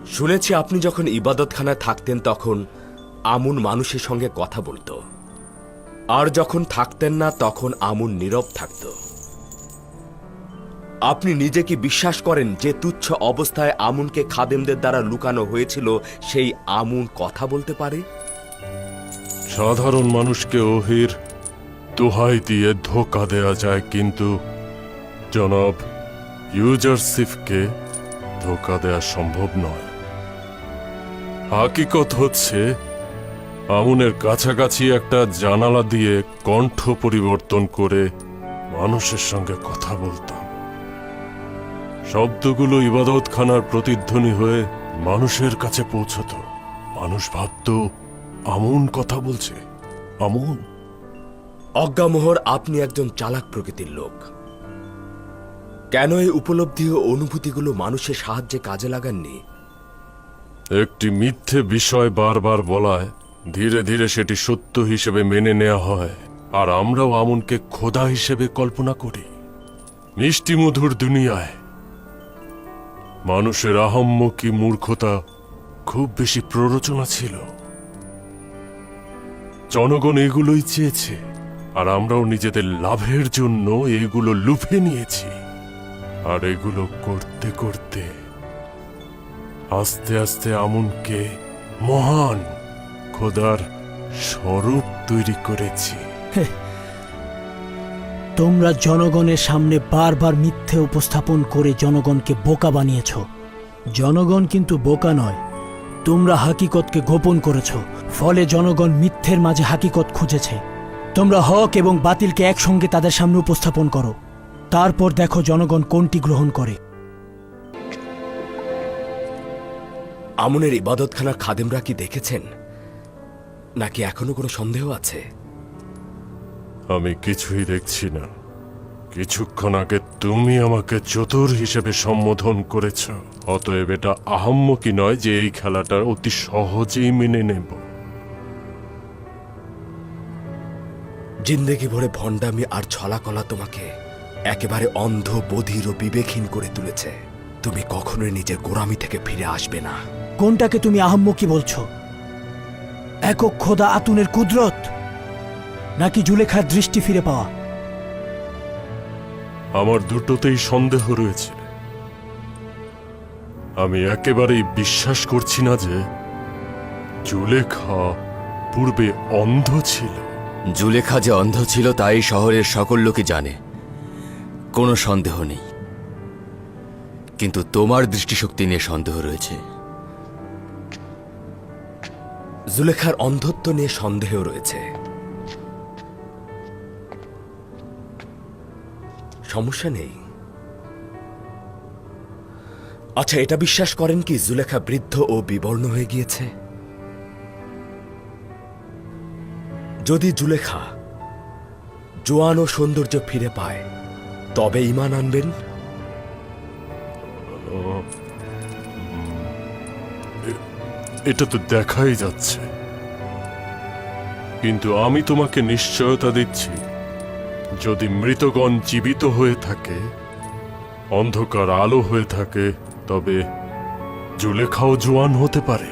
শুনেছি আপনি যখন ইবাদতখানায় থাকতেন তখন আমুন মানুষের সঙ্গে কথা বলতো, আর যখন থাকতেন না তখন আমুন নীরব থাকত। আপনি নিজে কি বিশ্বাস করেন যে তুচ্ছ অবস্থায় আমুনকে খাদেমদের দ্বারা লুকানো হয়েছিল সেই আমুন কথা বলতে পারে? সাধারণ মানুষকে ওহির দোহাই দিয়ে ধোঁকা দেয়া যায়, কিন্তু জনাব ইউজারসিফকে ধোঁকা দেয়া সম্ভব নয়। হাকিকত হচ্ছে আমুনের কাছাকাছি একটা জানালা দিয়ে কণ্ঠ পরিবর্তন করে মানুষের সঙ্গে কথা বলতাম। শব্দগুলো ইবাদতখানার প্রতিধ্বনি হয়ে মানুষের কাছে পৌঁছত। মানুষ ভাবত আমুন কথা বলছে। আমুন। অজ্ঞামোহর, আপনি একজন চালাক প্রকৃতির লোক। কেন এই উপলব্ধি ও অনুভূতিগুলো মানুষের সাহায্যে কাজে লাগাননি? একটি মিথ্যে বিষয় বারবার বলায় ধীরে ধীরে সেটি সত্য হিসেবে মেনে নেওয়া হয়, আর আমরাও আমুনকে খোদা হিসেবে কল্পনা করি। মিষ্টি মধুর দুনিয়ায় মানুষের আহম্মকি মূর্খতা খুব বেশি প্ররোচনা ছিল। জনগণ এগুলোই চেয়েছে, আর আমরাও নিজেদের লাভের জন্য এগুলো লুফে নিয়েছি। আর এগুলো করতে করতে আস্তে আস্তে আমুনকে মহান খোদার স্বরূপ তৈরি করেছি। তোমরা জনগণের সামনে বারবার মিথ্যে উপস্থাপন করে জনগণকে বোকা বানিয়েছ। জনগণ কিন্তু বোকা নয়, তোমরা হাকিকতকে গোপন করেছ, ফলে জনগণ মিথ্যের মাঝে হাকিকত খুঁজেছে। তোমরা হক এবং বাতিলকে একসঙ্গে তাদের সামনে উপস্থাপন করো, তারপর দেখো জনগণ কোনটি গ্রহণ করে। আমুনের ইবাদতখানার খাদেমরা কি দেখেছেন, নাকি এখনো কোনো সন্দেহ আছে? আমি কিছুই দেখছি না। কিছুক্ষণ আগে তুমি আমাকে চতুর হিসেবে সম্বোধন করেছ, অতএব এটা আহাম্মকি নয় যে এই খেলাটা অতি সহজেই মেনে নেব। জিন্দেগি ভরে ভণ্ডামি আর ছলাকলা তোমাকে একেবারে অন্ধ, বধির ও বিবেকহীন করে তুলেছে। তুমি কখনোই নিজের গোড়ামি থেকে ফিরে আসবে না। কোনটাকে তুমি আহাম্মকি বলছো? একক খোদা আতুনের কুদরত, নাকি জুলেখার দৃষ্টি ফিরে পাওয়া? আমার দুটোতেই সন্দেহ রয়েছে। আমি একেবারেই বিশ্বাস করছি না যে জুলেখা পূর্বে অন্ধ ছিল। জুলেখা যে অন্ধ ছিল তাই শহরের সকল লোকই জানে, কোনো সন্দেহ নেই। কিন্তু তোমার দৃষ্টিশক্তি নিয়ে সন্দেহ রয়েছে। জুলেখার অন্ধত্ব নিয়ে সন্দেহ রয়েছে। সমস্যা নেই। আচ্ছা, এটা বিশ্বাস করেন কি জুলেখা বৃদ্ধ ও বিবর্ণ হয়ে গিয়েছে? যদি জুলেখা জোয়ান ও সৌন্দর্য ফিরে পায় তবে ঈমান আনবেন? এটা তো দেখাই যাচ্ছে, কিন্তু আমি তোমাকে নিশ্চয়তা দিচ্ছি, যদি মৃতগণ জীবিত হয়ে থাকে, অন্ধকার আলো হয়ে থাকে, তবে জুলেখাও জোয়ান হতে পারে।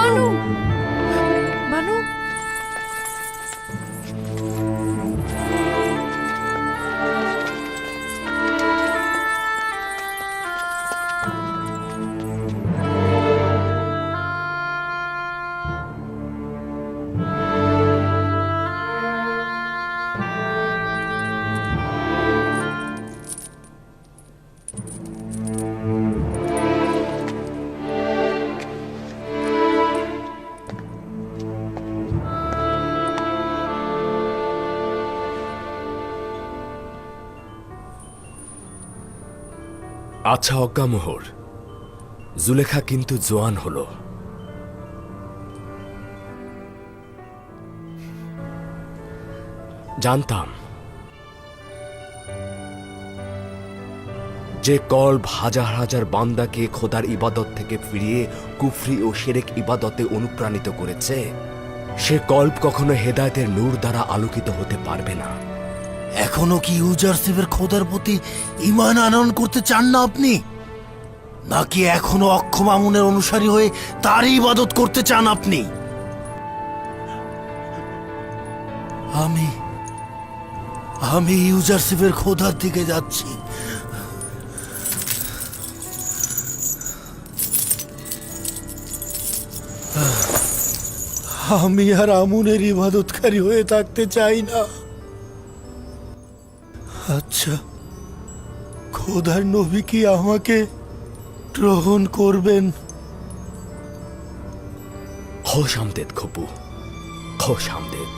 মানু মানু আচ্ছা অজ্ঞামোহর, জুলেখা কিন্তু জোয়ান হলো। জানতাম যে কল্ব হাজার হাজার বান্দাকে খোদার ইবাদত থেকে ফিরিয়ে কুফরি ও শিরক ইবাদতে অনুপ্রাণিত করেছে, সে কল্ব কখনো হেদায়েতের নূর দ্বারা আলোকিত হতে পারবে না। এখনো কি ইউজারশিপের খোদার প্রতি ঈমান আনয়ন করতে চান না আপনি? নাকি এখনো অক্ষম আমুনের অনুসারী হয়ে তারই ইবাদত করতে চান আপনি? আমি আমি ইউজারশিপের খোদার দিকে যাচ্ছি। আমি আর আমুনের ইবাদতকারী হয়ে থাকতে চাই না। আচ্ছা, খোদার নবী কি আমাকে গ্রহণ করবেন? খোশ আমদেদ খপু, খোশ আমদেদ।